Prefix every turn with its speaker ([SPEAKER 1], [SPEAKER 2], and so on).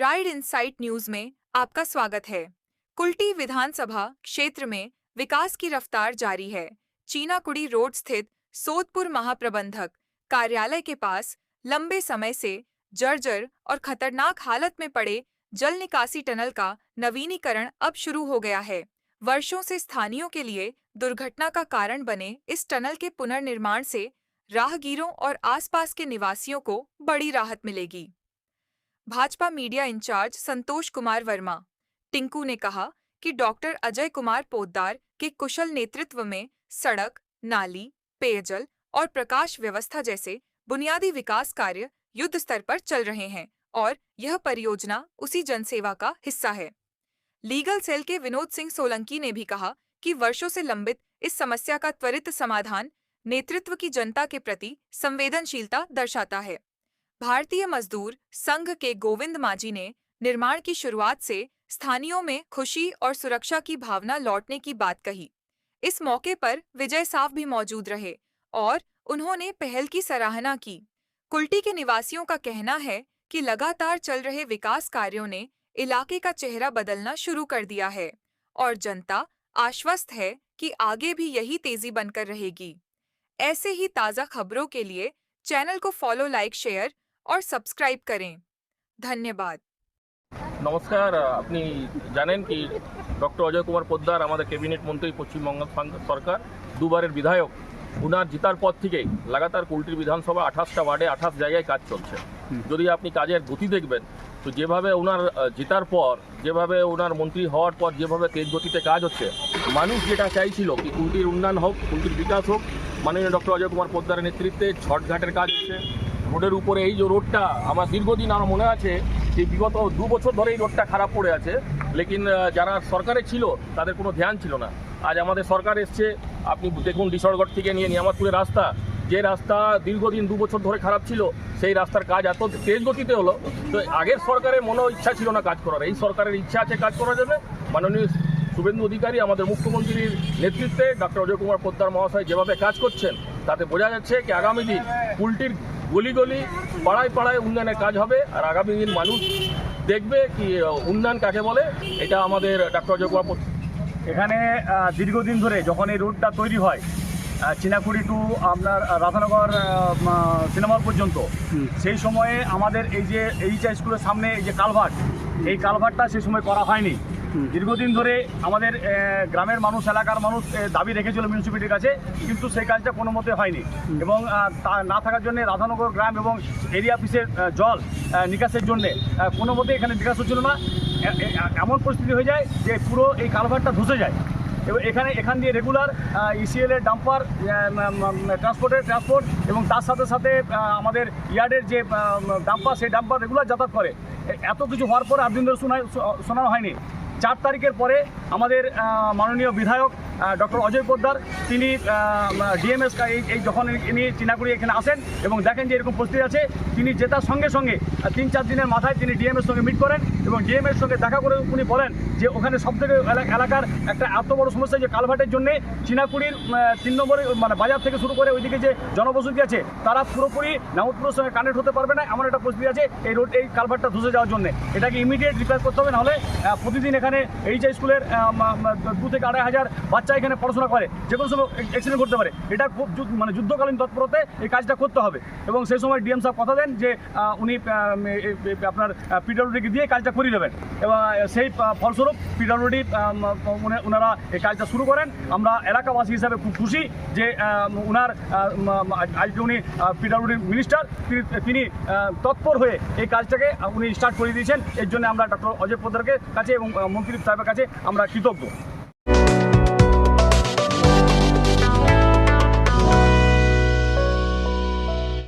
[SPEAKER 1] Ride insight news में आपका स्वागत है। कुल्टी विधानसभा क्षेत्र में विकास की रफ्तार जारी है। चीनाकुड़ी रोड स्थित सोदपुर महाप्रबंधक कार्यालय के पास लंबे समय से जर्जर और खतरनाक हालत में पड़े जल निकासी टनल का नवीनीकरण अब शुरू हो गया है। वर्षों से स्थानीयों के लिए दुर्घटना का कारण बने इस टनल के पुनर्निर्माण से राहगीरों और आसपास के निवासियों को बड़ी राहत मिलेगी। भाजपा मीडिया इंचार्ज संतोष कुमार वर्मा टिंकू ने कहा कि डॉक्टर अजय कुमार पोद्दार के कुशल नेतृत्व में सड़क, नाली, पेयजल और प्रकाश व्यवस्था जैसे बुनियादी विकास कार्य युद्ध स्तर पर चल रहे हैं और यह परियोजना उसी जनसेवा का हिस्सा है। लीगल सेल के विनोद सिंह सोलंकी ने भी कहा कि वर्षों से लंबित इस समस्या का त्वरित समाधान नेतृत्व की जनता के प्रति संवेदनशीलता दर्शाता है। भारतीय मजदूर संघ के गोविंद माझी ने निर्माण की शुरुआत से स्थानीयों में खुशी और सुरक्षा की भावना लौटने की बात कही। इस मौके पर विजय साफ भी मौजूद रहे और उन्होंने पहल की सराहना की। कुल्टी के निवासियों का कहना है कि लगातार चल रहे विकास कार्यों ने इलाके का चेहरा बदलना शुरू कर दिया है और जनता आश्वस्त है कि आगे भी यही तेजी बनकर रहेगी। ऐसे ही ताज़ा खबरों के लिए चैनल को फॉलो, लाइक, शेयर और सब्सक्राइब करें। धन्यवाद।
[SPEAKER 2] नमस्कार। अपनी जानें कि डॉक्टर अजय कुमार पोद्दार आमादेर कैबिनेट मंत्री पश्चिम बंगाल सरकार दुबारेर विधायक उनार जितार पद थेकेई लागातार कुल्टी विधानसभा 28टा वार्डे 28 जायगाय काज चलছে। যদি আপনি কাজের গতি দেখবেন তো যেভাবে ওনার জেতার পর যেভাবে ওনার মন্ত্রী হওয়ার পর যেভাবে তেজ গতিতে কাজ হচ্ছে, মানুষ যেটা চাইছিল কি কুল্টির উন্নয়ন হোক, কুল্টির বিকাশ হোক, মাননীয় ডক্টর অজয় কুমার পোদ্দারের নেতৃত্বে ছটঘাটের কাজ হচ্ছে। রোডের উপরে এই যে রোডটা আমার দীর্ঘদিন আমার মনে আছে যে বিগত 2 বছর ধরে এই রোডটা খারাপ পড়ে আছে, লেকিন যারা সরকারে ছিল তাদের কোনো ধ্যান ছিল না। আজ আমাদের সরকার এসছে, আপনি দেখুন ডিসরগড় থেকে নিয়ে নিয়ামতপুরের রাস্তা, যে রাস্তা দীর্ঘদিন 2 বছর ধরে খারাপ ছিল সেই রাস্তার কাজ এত তেজ গতিতে হলো। তো আগের সরকারের মনে ইচ্ছা ছিল না কাজ করার, এই সরকারের ইচ্ছা আছে কাজ করার জন্য। মাননীয় শুভেন্দু অধিকারী আমাদের মুখ্যমন্ত্রীর নেতৃত্বে ডক্টর অজয় কুমার পোদ্দার মহাশয় যেভাবে কাজ করছেন তাতে বোঝা যাচ্ছে কি আগামী দিন কুল্টির গলি গলি পাড়ায় পাড়ায় উন্নয়নের কাজ হবে আর আগামী দিন মানুষ দেখবে কি উন্নয়ন কাকে বলে। এটা আমাদের ডক্টর অজয় কুমার পোদ্দার
[SPEAKER 3] এখানে দীর্ঘদিন ধরে যখন এই রোডটা তৈরি হয় চিনাকুড়ি টু আপনার রাধানগর সিনেমা পর্যন্ত, সেই সময়ে আমাদের এই যে এইচআই স্কুলের সামনে এই যে কালভার্ট, এই কালভার্টটা সেই সময় করা হয়নি। দীর্ঘদিন ধরে আমাদের গ্রামের মানুষ, এলাকার মানুষ দাবি রেখেছিল মিউনিসিপ্যালিটির কাছে, কিন্তু সেই কাজটা কোনো মতে হয়নি এবং না থাকার জন্য রাধানগর গ্রাম এবং এরিয়া অফিসের জল নিকাশের জন্যে কোনো মতে এখানে নিকাশ হচ্ছিল না। এমন পরিস্থিতি হয়ে যায় যে পুরো এই কালভার্টটা ধসে যায় এবং এখান দিয়ে রেগুলার ইসিএলের ডাম্পার ট্রান্সপোর্ট এবং তার সাথে সাথে আমাদের ইয়ার্ডের যে ডাম্পার, সেই ডাম্পার রেগুলার যাতায়াত করে। এত কিছু হওয়ার পরে আট দিন ধরে শোনানো হয়নি। 4 তারিখের পরে আমাদের মাননীয় বিধায়ক ডক্টর অজয় পোদ্দার তিনি ডিএমএস এই যখন ইনি চিনাকুড়ি এখানে আসেন এবং দেখেন যে এরকম পরিস্থিতি আছে, তিনি জেতার সঙ্গে সঙ্গে 3-4 দিনের মাথায় তিনি ডিএমএর সঙ্গে মিট করেন এবং ডিএমএর সঙ্গে দেখা করে উনি বলেন যে ওখানে সবথেকে এলাকার একটা এত বড় সমস্যা যে কালভার্টের জন্যে চিনাকুড়ির 3 নম্বরে মানে বাজার থেকে শুরু করে ওইদিকে যে জনবসতি আছে তারা পুরোপুরি নামতপুরের সঙ্গে কানেক্ট হতে পারবে না, এমন একটা পরিস্থিতি আছে এই কালভার্টটা ধসে যাওয়ার জন্য। এটাকে ইমিডিয়েট রিপেয়ার করতে হবে, নাহলে প্রতিদিন এখানে এইচআই স্কুলের 2 থেকে 2.5 হাজার বাচ্চা এখানে পড়াশোনা করে, যে কোনো সময় অ্যাক্সিডেন্ট করতে পারে। এটা খুব মানে যুদ্ধকালীন তৎপরতে এই কাজটা করতে হবে এবং সেই সময় ডিএম সাহেব কথা দেন যে উনি আপনার পিডব্লিউডিকে দিয়ে কাজটা করিয়ে দেবেন এবং সেই ফলস্বরূপ পিডব্লিউডি ওনারা এই কাজটা শুরু করেন। আমরা এলাকাবাসী হিসাবে খুব খুশি যে ওনার আজকে উনি পিডব্লিউডির মিনিস্টার, তিনি তৎপর হয়ে এই কাজটাকে উনি স্টার্ট করে দিয়েছেন। এর জন্য আমরা ডক্টর অজয় পোদ্দারের কাছে এবং মন্ত্রী সাহেবের কাছে আমরা কৃতজ্ঞ।